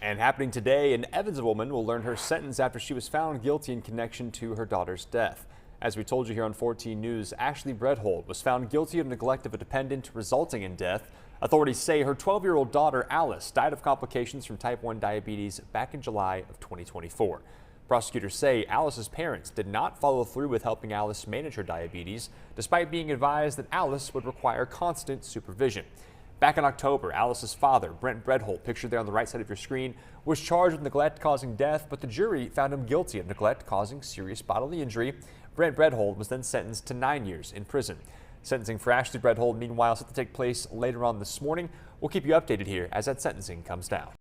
And happening today, an Evansville woman will learn her sentence after she was found guilty in connection to her daughter's death. As we told you here on 14 News, Ashley Breadhold was found guilty of neglect of a dependent, resulting in death. Authorities say her 12-year-old daughter, Alice, died of complications from type 1 diabetes back in July of 2024. Prosecutors say Alice's parents did not follow through with helping Alice manage her diabetes, despite being advised that Alice would require constant supervision. Back in October, Alice's father, Brent Breadhold, pictured there on the right side of your screen, was charged with neglect causing death, but the jury found him guilty of neglect causing serious bodily injury. Brent Breadhold was then sentenced to 9 years in prison. Sentencing for Ashley Breadhold, meanwhile, set to take place later on this morning. We'll keep you updated here as that sentencing comes down.